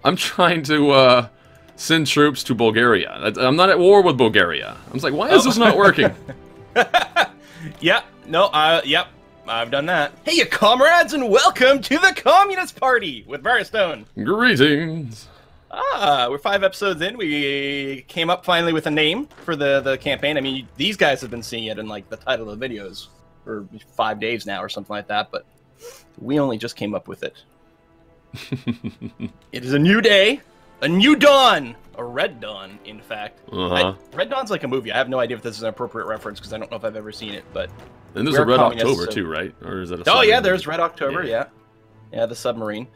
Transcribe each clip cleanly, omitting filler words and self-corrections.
I'm trying to send troops to Bulgaria. I'm not at war with Bulgaria. I was like, why is this not working? Yeah, no, yep, I've done that. Hey, you comrades, and welcome to the Communist Party with Briarstone. Greetings. We're 5 episodes in. We came up finally with a name for the campaign. I mean, these guys have been seeing it in like the title of the videos for 5 days now or something like that, but we only just came up with it. It is a new day, a new dawn, a red dawn, in fact. Red Dawn's like a movie. I have no idea if this is an appropriate reference because I don't know if I've ever seen it, but... And there's a Red October too, right? Or is that a submarine? Oh yeah, there's Red October, yeah. Yeah, the submarine.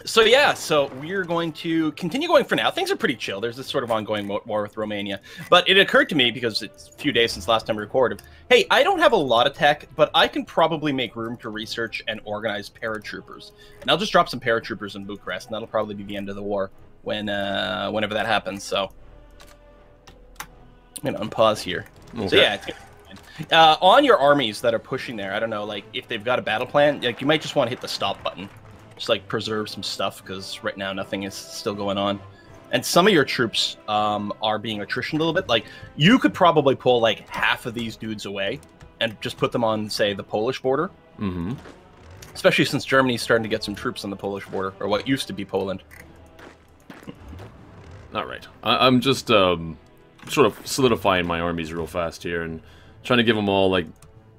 So yeah, so we're going to continue going for now. Things are pretty chill. There's this sort of ongoing war with Romania. But it occurred to me, because it's a few days since last time we recorded, hey, I don't have a lot of tech, but I can probably make room to research and organize paratroopers. And I'll just drop some paratroopers in Bucharest, and that'll probably be the end of the war when whenever that happens. So I'm going to unpause here. Okay. So yeah, it's on your armies that are pushing there, I don't know, like, if they've got a battle plan, like, you might just want to hit the stop button. Just like preserve some stuff, because right now nothing is still going on, and some of your troops are being attritioned a little bit. Like, you could probably pull like half of these dudes away and just put them on, say, the Polish border. Mm-hmm. Especially since Germany's starting to get some troops on the Polish border, or what used to be Poland. All right, I'm just sort of solidifying my armies real fast here and trying to give them all like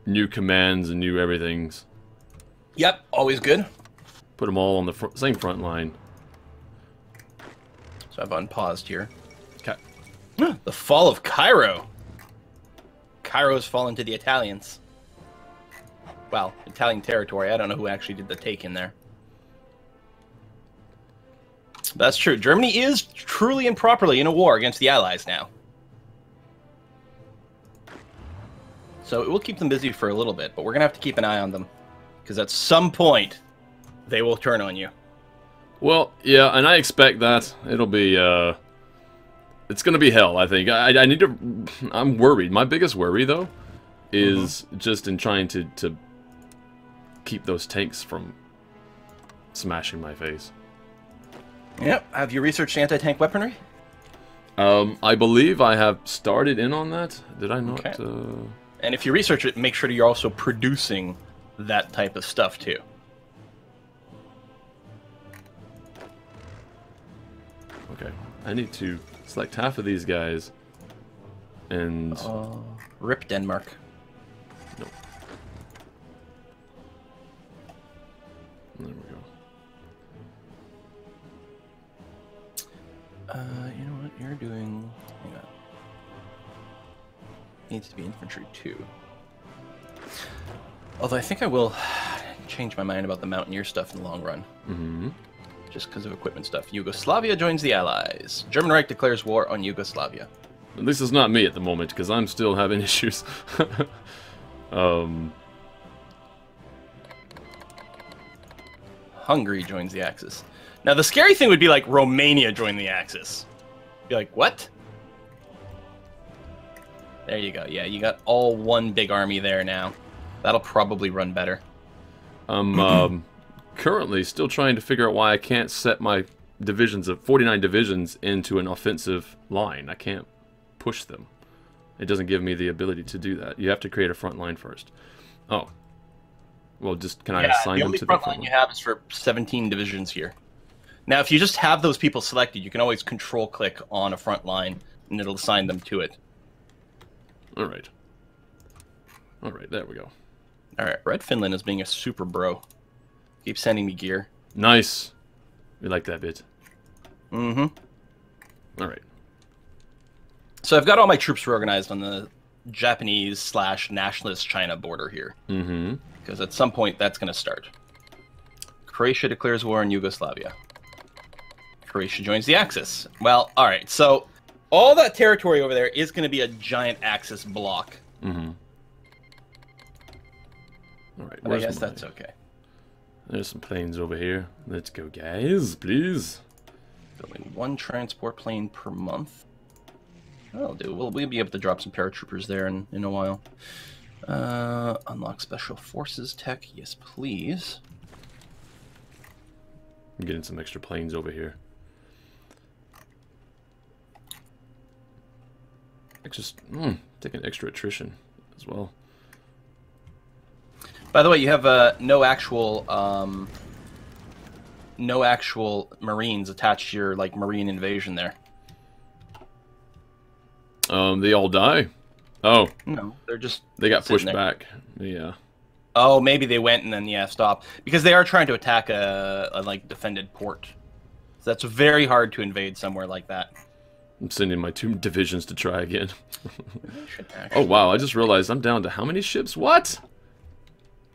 new commands and new everythings. Yep, always good. Put them all on the same front line. So I've unpaused here. Okay. The fall of Cairo. Cairo has fallen to the Italians. Well, Italian territory. I don't know who actually did the take in there. That's true. Germany is truly and properly in a war against the Allies now. So it will keep them busy for a little bit, but we're going to have to keep an eye on them. Because at some point, they will turn on you. Well, yeah, and I expect that. It'll be, it's gonna be hell, I think. I need to... I'm worried. My biggest worry, though, is just in trying to keep those tanks from smashing my face. Yep. Have you researched anti-tank weaponry? I believe I have started in on that. Did I not? Okay. And if you research it, make sure that you're also producing that type of stuff, too. Okay, I need to select half of these guys, and... rip Denmark. Nope. There we go. You know what you're doing? Hang on. Needs to be infantry, too. Although I think I will change my mind about the mountaineer stuff in the long run. Mm-hmm. Just because of equipment stuff. Yugoslavia joins the Allies. German Reich declares war on Yugoslavia. At least it's not me at the moment, because I'm still having issues. Hungary joins the Axis. Now, the scary thing would be, like, Romania joined the Axis. Be like, what? There you go. Yeah, you got all one big army there now. That'll probably run better. Currently still trying to figure out why I can't set my divisions of 49 divisions into an offensive line. I can't push them. It doesn't give me the ability to do that. You have to create a front line first. Oh. Well, just can I assign them to the front line you have is for 17 divisions here. Now, if you just have those people selected, you can always control-click on a front line, and it'll assign them to it. All right. All right, there we go. All right, Red Finland is being a super bro. Keep sending me gear. Nice. We like that bit. Mm-hmm. All right. So I've got all my troops reorganized on the Japanese/nationalist China border here. Mm-hmm. Because at some point, that's going to start. Croatia declares war on Yugoslavia. Croatia joins the Axis. Well, all right. So all that territory over there is going to be a giant Axis block. Mm-hmm. All right. I guess that's okay. There's some planes over here. Let's go, guys, please. Building 1 transport plane per month. That'll do. We'll be able to drop some paratroopers there in a while. Unlock special forces tech. Yes, please. I'm getting some extra planes over here. Just taking extra attrition as well. By the way, you have no actual Marines attached to your like Marine invasion there. They all die. Oh no, they got pushed back. Yeah. Oh, maybe they went and then stopped because they are trying to attack a like defended port. So that's very hard to invade somewhere like that. I'm sending my 2 divisions to try again. Oh wow! I just realized I'm down to how many ships? What?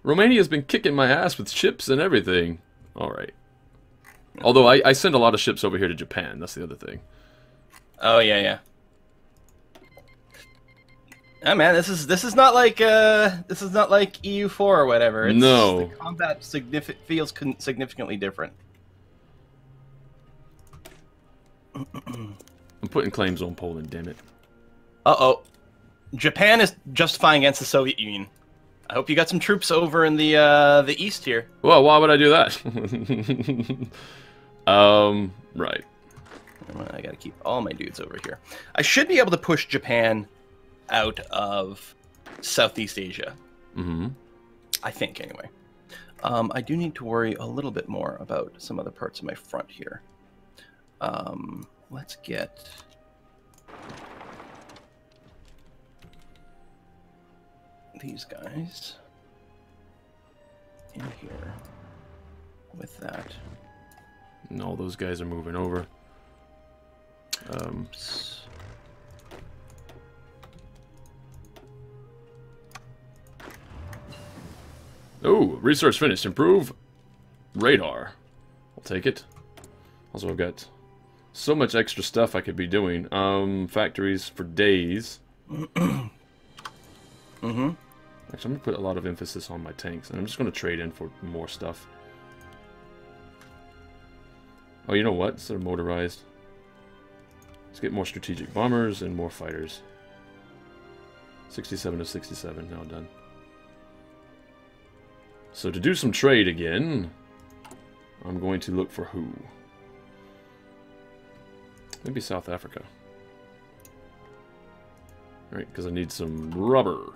Romania's been kicking my ass with ships and everything. All right. Although I send a lot of ships over here to Japan. That's the other thing. Oh yeah. Oh man, this is not like EU4 or whatever. No. The combat feels significantly different. I'm putting claims on Poland, damn it. Uh-oh. Japan is justifying against the Soviet Union. I hope you got some troops over in the east here. Well, why would I do that? Right. I gotta keep all my dudes over here. I should be able to push Japan out of Southeast Asia. Mm-hmm. I think, anyway. I do need to worry a little bit more about some other parts of my front here. Let's get... these guys in here with that. And all those guys are moving over. Oh, research finished. Improve radar. I'll take it. Also, I've got so much extra stuff I could be doing. Factories for days. Mm-hmm. Actually, I'm going to put a lot of emphasis on my tanks, and I'm just going to trade in for more stuff. Oh, you know what? Instead of motorized, let's get more strategic bombers and more fighters. 67 of 67, now done. So to do some trade again, I'm going to look for who? Maybe South Africa. Right, because I need some rubber.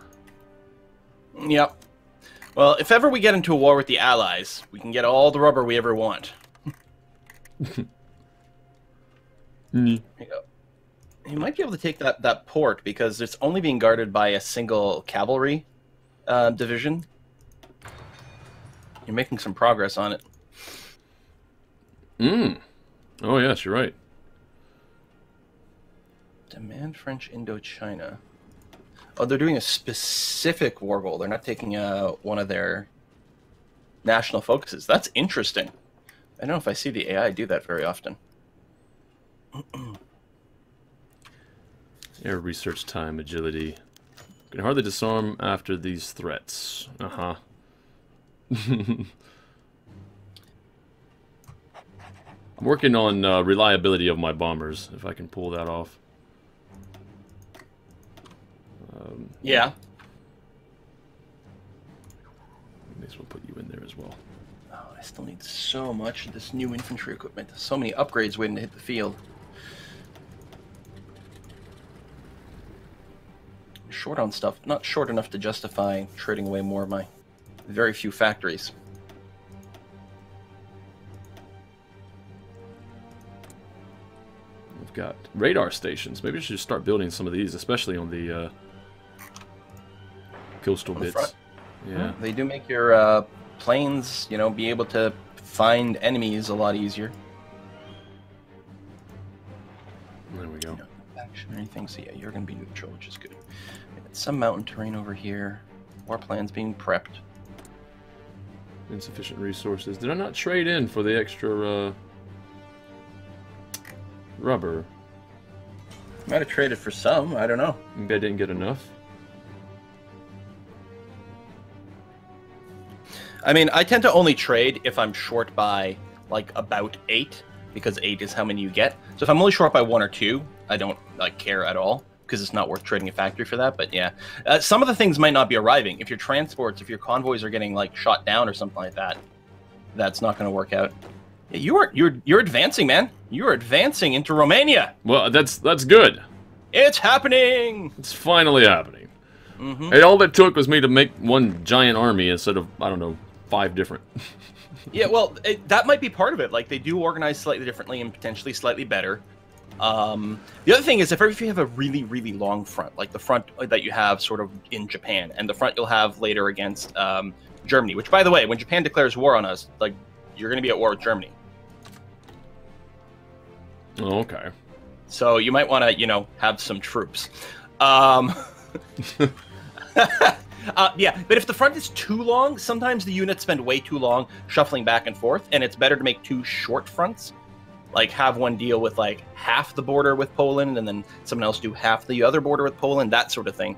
Yep. Well, if ever we get into a war with the Allies, we can get all the rubber we ever want. There you go. You might be able to take that port because it's only being guarded by a single cavalry division. You're making some progress on it. Oh, yes, you're right. Demand French Indochina. Oh, they're doing a specific war goal. They're not taking one of their national focuses. That's interesting. I don't know if I see the AI do that very often. Air research time, agility. Can hardly disarm after these threats. Uh-huh. I'm working on reliability of my bombers, if I can pull that off. Yeah. May as well put you in there as well. Oh, I still need so much of this new infantry equipment. So many upgrades waiting to hit the field. Short on stuff. Not short enough to justify trading away more of my very few factories. We've got radar stations. Maybe I should just start building some of these, especially on the coastal bits. Front. Yeah. They do make your planes, you know, be able to find enemies a lot easier. There we go. Action or anything, so yeah, you're going to be neutral, which is good. Some mountain terrain over here. More plans being prepped. Insufficient resources. Did I not trade in for the extra rubber? Might have traded for some, I don't know. Maybe I didn't get enough. I mean, I tend to only trade if I'm short by, like, about 8, because 8 is how many you get. So if I'm only short by 1 or 2, I don't, like, care at all, because it's not worth trading a factory for that, but yeah. Some of the things might not be arriving. If your transports, if your convoys are getting, like, shot down or something like that, that's not going to work out. Yeah, you're advancing, man. You're advancing into Romania. Well, that's good. It's happening. It's finally happening. Mm-hmm. And all it took was me to make one giant army instead of, I don't know, 5 different. Yeah, well, that might be part of it. Like, they do organize slightly differently and potentially slightly better. The other thing is, if you have a really, really long front, like the front that you have sort of in Japan, and the front you'll have later against Germany, which, by the way, when Japan declares war on us, like, you're going to be at war with Germany. Oh, okay. So you might want to, you know, have some troops. Yeah, but if the front is too long, sometimes the units spend way too long shuffling back and forth, and it's better to make 2 short fronts. Like, have one deal with, like, half the border with Poland, and then someone else do half the other border with Poland, that sort of thing.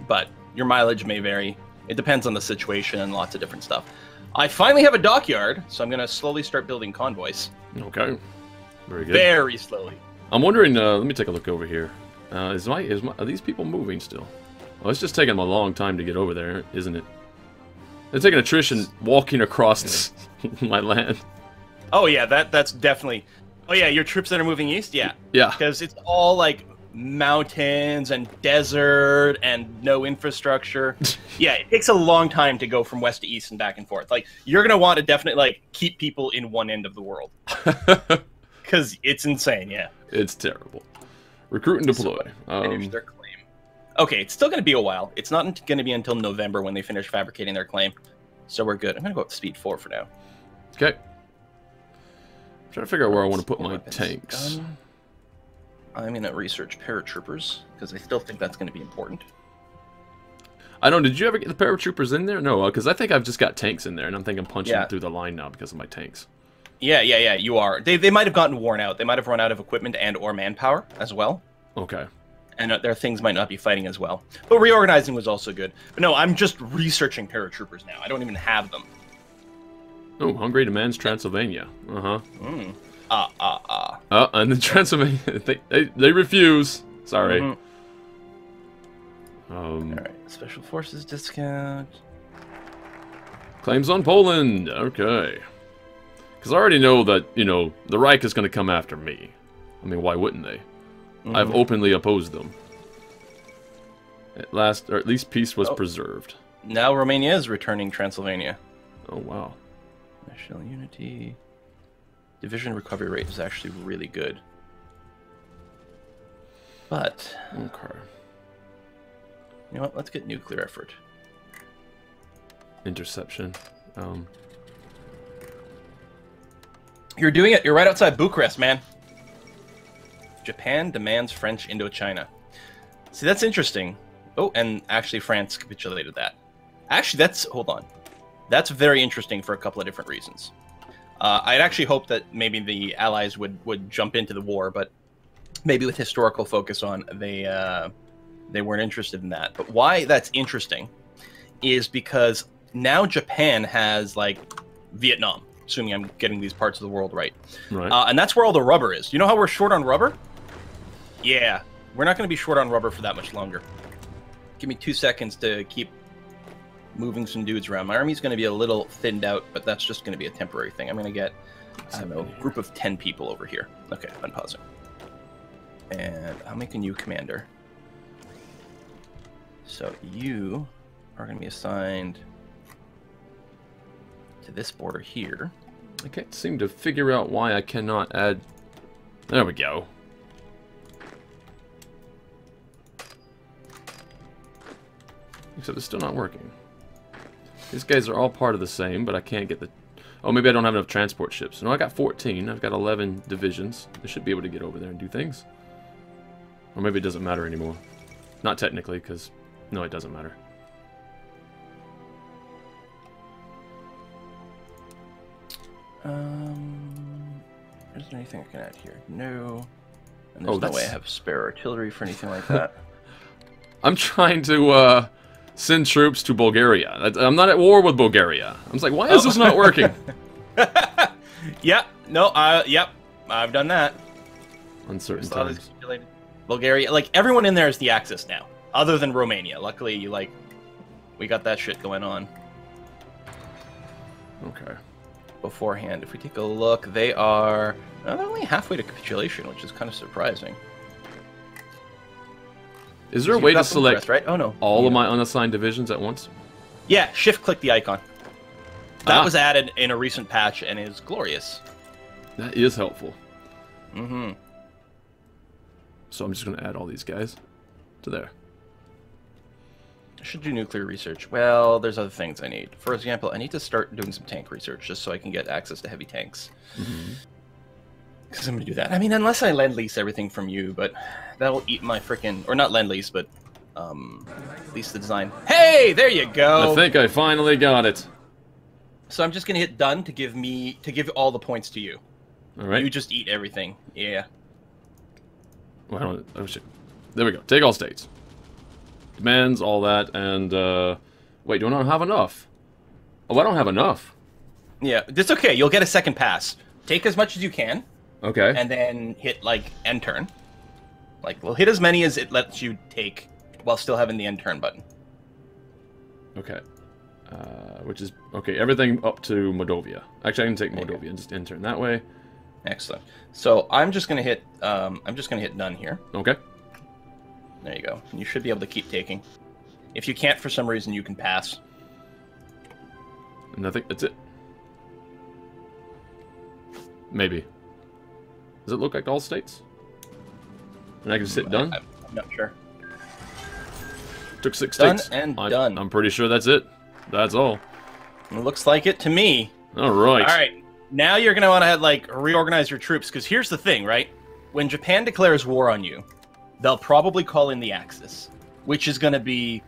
But your mileage may vary. It depends on the situation and lots of different stuff. I finally have a dockyard, so I'm going to slowly start building convoys. Okay. Very good. Very slowly. I'm wondering, let me take a look over here. Are these people moving still? Well, it's just taking them a long time to get over there, isn't it? They're taking attrition walking across my land. Oh, yeah, that's definitely... Oh, yeah, your troops that are moving east? Yeah. Yeah. Because it's all, like, mountains and desert and no infrastructure. Yeah, it takes a long time to go from west to east and back and forth. Like, you're going to want to definitely, like, keep people in one end of the world. Because it's insane, yeah. It's terrible. Recruit and deploy. Finish their claim. Okay, it's still going to be a while. It's not going to be until November when they finish fabricating their claim. So we're good. I'm going to go with speed 4 for now. Okay. I'm trying to figure out where I want to put my tanks. Gun. I'm going to research paratroopers, because I still think that's going to be important. I don't know, did you ever get the paratroopers in there? No, because I think I've just got tanks in there, and I'm thinking I'm punching through the line now because of my tanks. Yeah, you are. They might have gotten worn out. They might have run out of equipment and or manpower as well. Okay. And their things might not be fighting as well. But reorganizing was also good. But no, I'm just researching paratroopers now. I don't even have them. Oh, Hungary demands Transylvania. Uh-huh. And the Transylvania, they refuse. Sorry. Alright, Special Forces discount. Claims on Poland. Okay. Because I already know that, you know, the Reich is going to come after me. I mean, why wouldn't they? I've openly opposed them. At last, or at least peace was preserved. Now Romania is returning Transylvania. Oh, wow. National unity. Division recovery rate is actually really good. But... Okay. You know what? Let's get nuclear effort. Interception. You're doing it. You're right outside Bucharest, man. Japan demands French Indochina. See, that's interesting. Oh, and actually France capitulated that. Actually, that's... Hold on. That's very interesting for a couple of different reasons. I'd actually hoped that maybe the Allies would jump into the war, but maybe with historical focus on, they weren't interested in that. But why that's interesting is because now Japan has, like, Vietnam, assuming I'm getting these parts of the world right. Right. And that's where all the rubber is. You know how we're short on rubber? Yeah. We're not going to be short on rubber for that much longer. Give me 2 seconds to keep moving some dudes around. My army's going to be a little thinned out, but that's just going to be a temporary thing. I'm going to get, I don't know, a group of 10 people over here. Okay, unpausing. And I'm making you commander. So you are going to be assigned to this border here. I can't seem to figure out why I cannot add... There we go. Except it's still not working. These guys are all part of the same, but I can't get the... Oh, maybe I don't have enough transport ships. No, I got 14. I've got 11 divisions. I should be able to get over there and do things. Or maybe it doesn't matter anymore. Not technically, because... No, it doesn't matter. Isn't anything I can add here? No. And there's no way I have spare artillery for anything like that. I'm trying to send troops to Bulgaria. I'm not at war with Bulgaria. I was like, why is this not working? Yep. No. Yep. I've done that. Uncertain times. Bulgaria, like everyone in there is the Axis now, other than Romania. Luckily, we got that shit going on. Okay. beforehand. If we take a look, they are they're only halfway to capitulation, which is kind of surprising. Is there a way to select interest, right? Oh, no. all of my unassigned divisions at once? Yeah, shift-click the icon. That was added in a recent patch and is glorious. That is helpful. Mm-hmm. So I'm just going to add all these guys to there. I should do nuclear research. Well, there's other things I need. For example, I need to start doing some tank research just so I can get access to heavy tanks. Because I'm going to do that. I mean, unless I lend-lease everything from you, but that'll eat my frickin'... Or not lend-lease, but lease the design. Hey, there you go! I think I finally got it. So I'm just going to hit done to give all the points to you. All right. You just eat everything. Yeah. Well, oh shit. There we go. Take all states. Demands, all that, and, wait, do I not have enough? Oh, I don't have enough. Yeah, it's okay. You'll get a second pass. Take as much as you can. Okay. And then hit, like, end turn. Like, we'll hit as many as it lets you take while still having the end turn button. Okay. Which is, okay, everything up to Moldovia. Actually, I can take Moldovia and just end turn that way. Excellent. So I'm just gonna hit done here. Okay. There you go. You should be able to keep taking. If you can't for some reason, you can pass. And I think that's it. Maybe. Does it look like all states? And I can just hit done? I'm not sure. Took 6 Done states. and done. I'm pretty sure that's it. That's all. It looks like it to me. All right. All right. Now you're going to want to like reorganize your troops, because here's the thing, right? When Japan declares war on you, they'll probably call in the Axis, which is going to be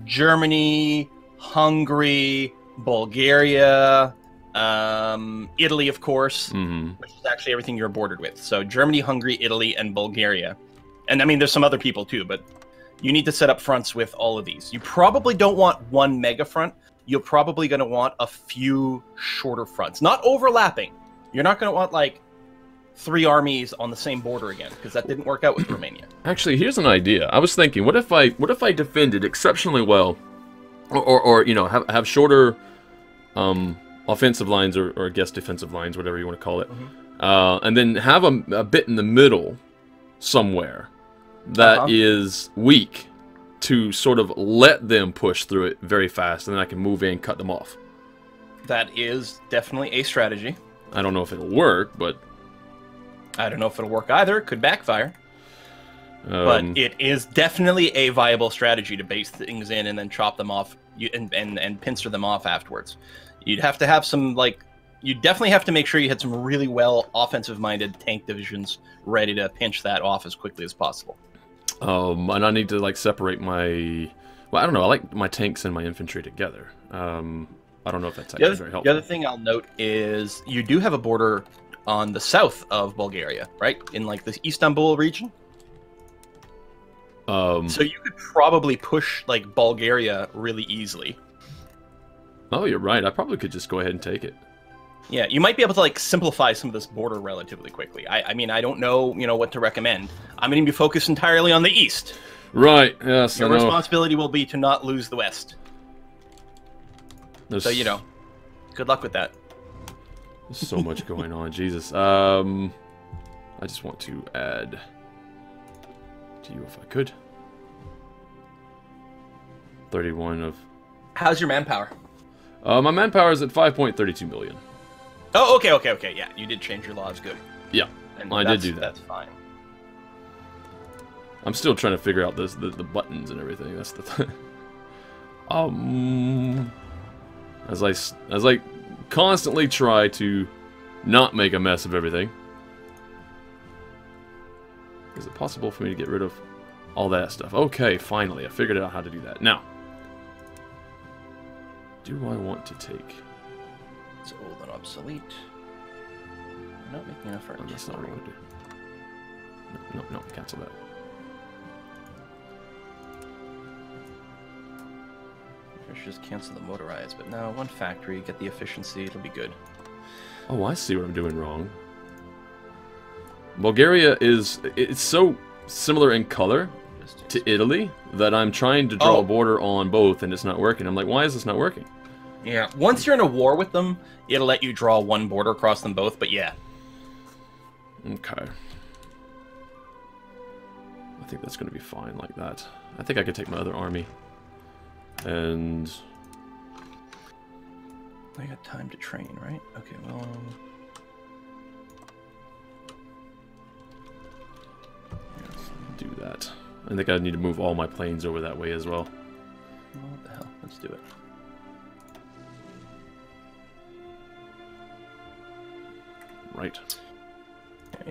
Germany, Hungary, Bulgaria, Italy, of course, which is actually everything you're bordered with. So Germany, Hungary, Italy, and Bulgaria. And I mean, there's some other people too, but you need to set up fronts with all of these. You probably don't want one mega front. You're probably going to want a few shorter fronts, not overlapping. You're not going to want like 3 armies on the same border again, because that didn't work out with Romania. Actually, here's an idea. I was thinking, what if I defended exceptionally well, or you know, have shorter offensive lines, or I guess defensive lines, whatever you want to call it, and then have a bit in the middle somewhere that is weak, to sort of let them push through it very fast, and then I can move in and cut them off. That is definitely a strategy. I don't know if it'll work, but... I don't know if it'll work either. It could backfire. But it is definitely a viable strategy to base things in and then chop them off and pincer them off afterwards. You'd have to have some, like... You definitely have to make sure you had some really well offensive-minded tank divisions ready to pinch that off as quickly as possible. And I need to, like, separate my... Well, I don't know. I like my tanks and my infantry together. I don't know if that's actually very helpful. The other thing I'll note is you do have a border on the south of Bulgaria, right? In, like, the Istanbul region. So you could probably push, like, Bulgaria really easily. Oh, you're right. I probably could just go ahead and take it. Yeah, you might be able to, like, simplify some of this border relatively quickly. I mean, I don't know, you know, what to recommend. I'm going to be focused entirely on the east. Right, yes, Your responsibility will be to not lose the west. So, you know, good luck with that. There's so much going on, Jesus. I just want to add to you if I could. 31 of... How's your manpower? My manpower is at 5.32 million. Oh, okay, yeah. You did change your laws, good. Yeah, I did do that. That's fine. I'm still trying to figure out the buttons and everything. That's the thing. As I constantly try to not make a mess of everything. Is it possible for me to get rid of all that stuff? Okay, finally, I figured out how to do that. Now, do I want to take... It's old and obsolete. I'm not making enough for it. That's not what I want to do. No, cancel that. I should just cancel the motorized, but no, one factory, get the efficiency, it'll be good. Oh, I see what I'm doing wrong. Bulgaria it's so similar in color to Italy that I'm trying to draw a border on both and it's not working. I'm like, why is this not working? Yeah. Once you're in a war with them, it'll let you draw one border across them both. But yeah. Okay. I think that's going to be fine like that. I think I could take my other army. And... I got time to train, right? Okay, well... Let's do that. I think I need to move all my planes over that way as well. What the hell? Let's do it. Right.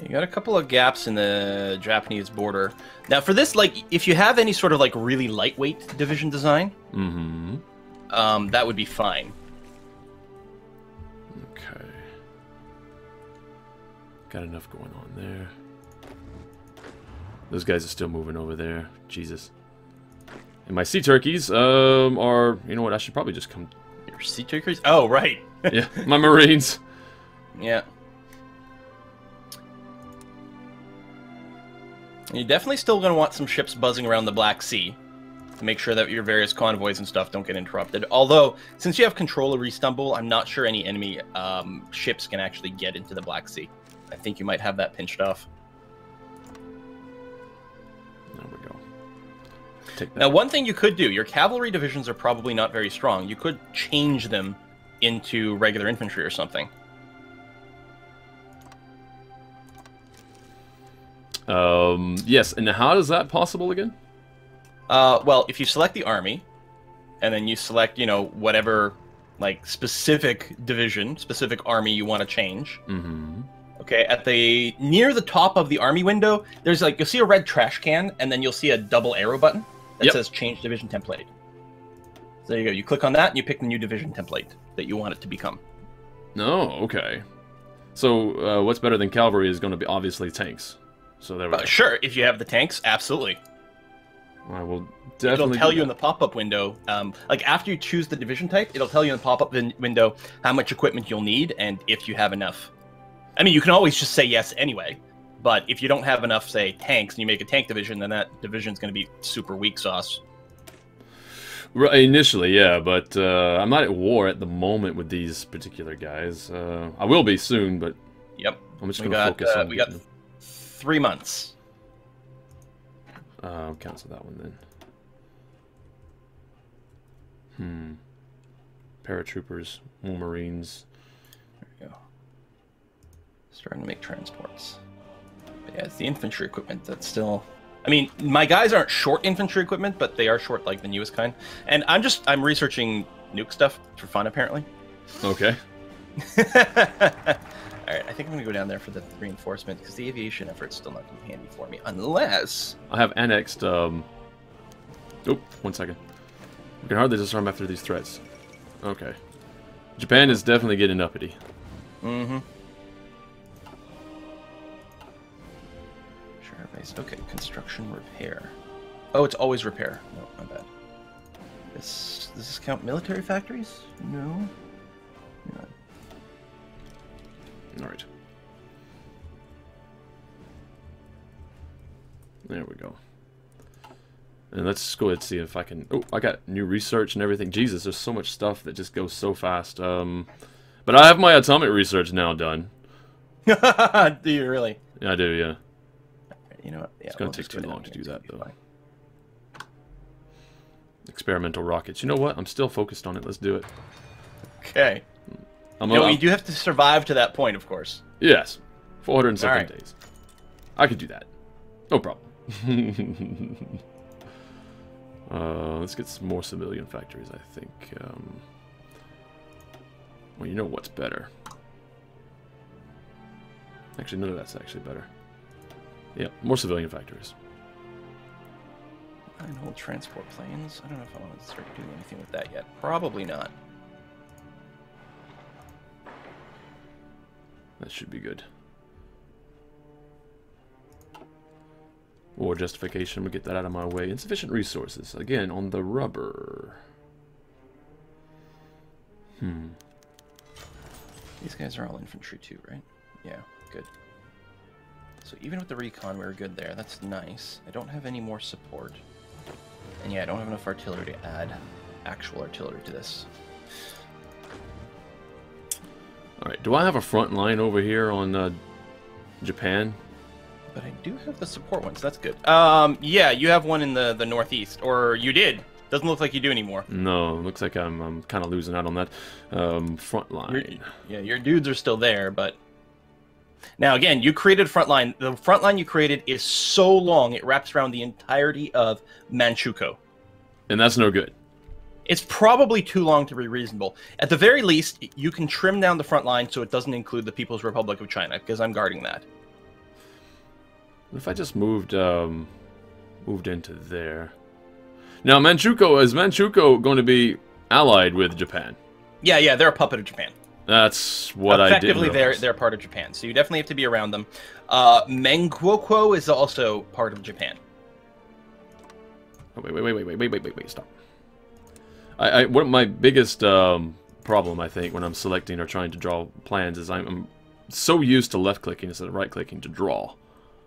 You got a couple of gaps in the Japanese border. Now, for this, like, if you have any sort of, like, really lightweight division design, that would be fine. Okay. Got enough going on there. Those guys are still moving over there. Jesus. And my sea turkeys are... You know what? I should probably just come... Your sea turkeys? Oh, right. Yeah, my marines. Yeah. You're definitely still going to want some ships buzzing around the Black Sea to make sure that your various convoys and stuff don't get interrupted. Although, since you have control over Istanbul, I'm not sure any enemy ships can actually get into the Black Sea. I think you might have that pinched off. There we go. Take that. Now, one thing you could do, your cavalry divisions are probably not very strong. You could change them into regular infantry or something. Yes, and how is that possible again? Well, if you select the army, and then you select, you know, whatever, like, specific division, specific army you want to change. Okay, at the near the top of the army window, there's like, you'll see a red trash can, and then you'll see a double arrow button that says change division template. So there you go. You click on that, and you pick the new division template that you want it to become. No, okay. So, what's better than cavalry is going to be obviously tanks. So there we go. Sure, if you have the tanks, absolutely. I will definitely. It'll tell you in the pop-up window, like after you choose the division type, it'll tell you in the pop-up window how much equipment you'll need and if you have enough. I mean, you can always just say yes anyway, but if you don't have enough, say, tanks, and you make a tank division, then that division's going to be super weak sauce. Right, initially, yeah, but I'm not at war at the moment with these particular guys. I will be soon, but yep, I'm just going to focus on. We got 3 months. I'll cancel that one then. Paratroopers, more Marines. There we go. Starting to make transports. But yeah, it's the infantry equipment that's still... I mean, my guys aren't short infantry equipment, but they are short, like, the newest kind. And I'm researching nuke stuff for fun, apparently. Okay. Alright, I think I'm going to go down there for the reinforcement, because the aviation effort's still not going to be handy for me, unless... I have annexed, Oh, 1 second. We can hardly disarm after these threats. Okay. Japan is definitely getting uppity. Sure, base. Okay, construction repair. Oh, it's always repair. No, my bad. Does this count military factories? No. No. Alright. There we go. And let's go ahead and see if I can... Oh, I got new research and everything. Jesus, there's so much stuff that just goes so fast. But I have my atomic research now done. Do you really? Yeah, I do, yeah. You know what? Yeah, it's going to take too long to do that, though. Experimental rockets. You know what? I'm still focused on it. Let's do it. Okay. You do have to survive to that point, of course. Yes. 407 days. I could do that. No problem. Let's get some more civilian factories, I think. Well, you know what's better. Actually, none of that's actually better. Yeah, more civilian factories. 9 whole transport planes. I don't know if I want to start doing anything with that yet. Probably not. That should be good. War justification, we get that out of my way. Insufficient resources. Again, on the rubber. These guys are all infantry too, right? Yeah, good. So even with the recon, we were good there. That's nice. I don't have any more support. And yeah, I don't have enough artillery to add actual artillery to this. Alright, do I have a front line over here on Japan? But I do have the support ones. That's good. Yeah, you have one in the northeast, or you did. Doesn't look like you do anymore. No, looks like I'm kind of losing out on that front line. Your dudes are still there, but now again, you created front line. The front line you created is so long it wraps around the entirety of Manchukuo, and that's no good. It's probably too long to be reasonable. At the very least, you can trim down the front line so it doesn't include the People's Republic of China, because I'm guarding that. What if I just moved into there? Now, is Manchukuo going to be allied with Japan? Yeah, they're a puppet of Japan. That's what I did. Effectively, they're part of Japan, so you definitely have to be around them. Menguokuo is also part of Japan. Oh, wait, stop. What my biggest problem, I think, when I'm selecting or trying to draw plans is I'm so used to left-clicking instead of right-clicking to draw.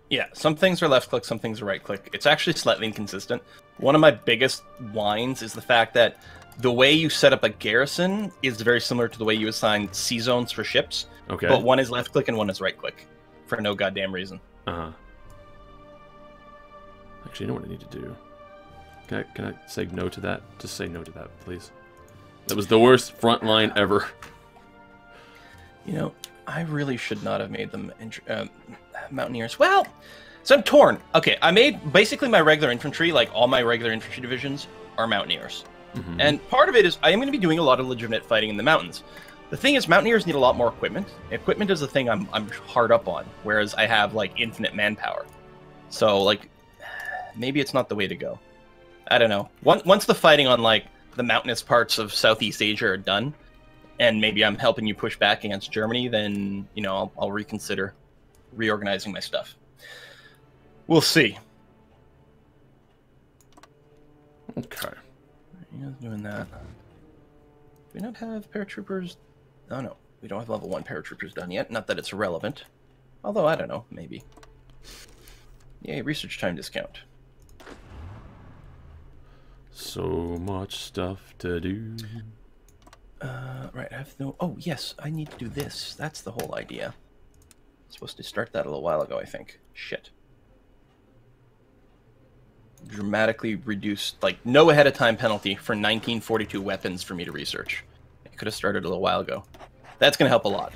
Yeah, some things are left-click, some things are right-click. It's actually slightly inconsistent. One of my biggest whines is the fact that the way you set up a garrison is very similar to the way you assign C-zones for ships. Okay. But one is left-click and one is right-click. For no goddamn reason. Uh-huh. Actually, you know what I need to do? Can I say no to that? Just say no to that, please. That was the worst front line ever. You know, I really should not have made them mountaineers. Well, so I'm torn. Okay, I made basically my regular infantry, like all my regular infantry divisions, are mountaineers. Mm-hmm. And part of it is I am going to be doing a lot of legitimate fighting in the mountains. The thing is, mountaineers need a lot more equipment. Equipment is the thing I'm hard up on, whereas I have, like, infinite manpower. So, like, maybe it's not the way to go. I don't know. Once the fighting on, like, the mountainous parts of Southeast Asia are done, and maybe I'm helping you push back against Germany, then, you know, I'll reconsider reorganizing my stuff. We'll see. Okay. Yeah, doing that. Do we not have paratroopers? Oh, no. We don't have level 1 paratroopers done yet. Not that it's relevant. Although, I don't know. Maybe. Yay, research time discount. So much stuff to do. Right, I have no... Oh, yes, I need to do this. That's the whole idea. I'm supposed to start that a little while ago, I think. Shit. Dramatically reduced, like, no ahead-of-time penalty for 1942 weapons for me to research. I could have started a little while ago. That's going to help a lot.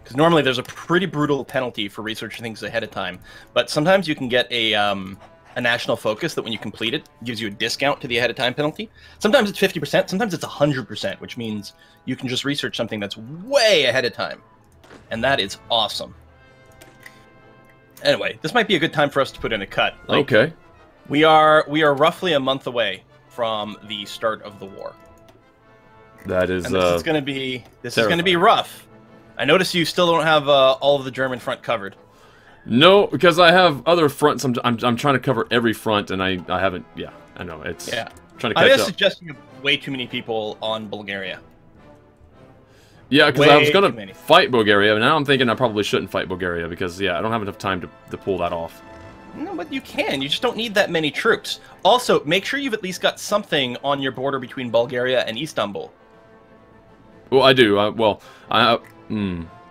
Because normally there's a pretty brutal penalty for researching things ahead of time, but sometimes you can get a national focus that when you complete it, gives you a discount to the ahead-of-time penalty. Sometimes it's 50%, sometimes it's 100%, which means you can just research something that's way ahead of time. And that is awesome. Anyway, this might be a good time for us to put in a cut. Like, okay. We are roughly a month away from the start of the war. That is. And this is going to be rough. I notice you still don't have all of the German front covered. No, because I have other fronts. I'm trying to cover every front, and I haven't. Yeah, I know it's. Yeah. Trying to catch up. I suggest you have way too many people on Bulgaria. Yeah, because I was going to fight Bulgaria, and now I'm thinking I probably shouldn't fight Bulgaria because, yeah, I don't have enough time to pull that off. No, but you can. You just don't need that many troops. Also, make sure you've at least got something on your border between Bulgaria and Istanbul. Well, I do. I have...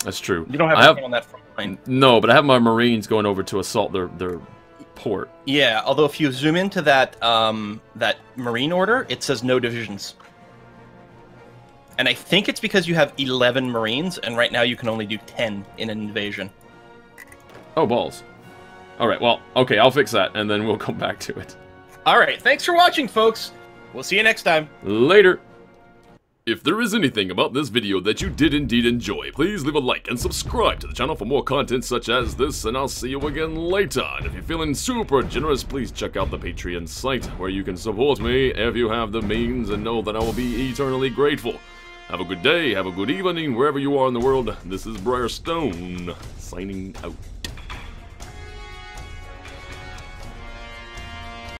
that's true. You don't have anything on that front line. No, but I have my Marines going over to assault their port. Yeah, although if you zoom into that, that Marine order, it says no divisions. And I think it's because you have 11 Marines, and right now you can only do 10 in an invasion. Oh, balls. Alright, well, okay, I'll fix that, and then we'll come back to it. Alright, thanks for watching, folks! We'll see you next time. Later! If there is anything about this video that you did indeed enjoy, please leave a like and subscribe to the channel for more content such as this, and I'll see you again later. And if you're feeling super generous, please check out the Patreon site, where you can support me if you have the means, and know that I will be eternally grateful. Have a good day, have a good evening, wherever you are in the world. This is Briarstone, signing out.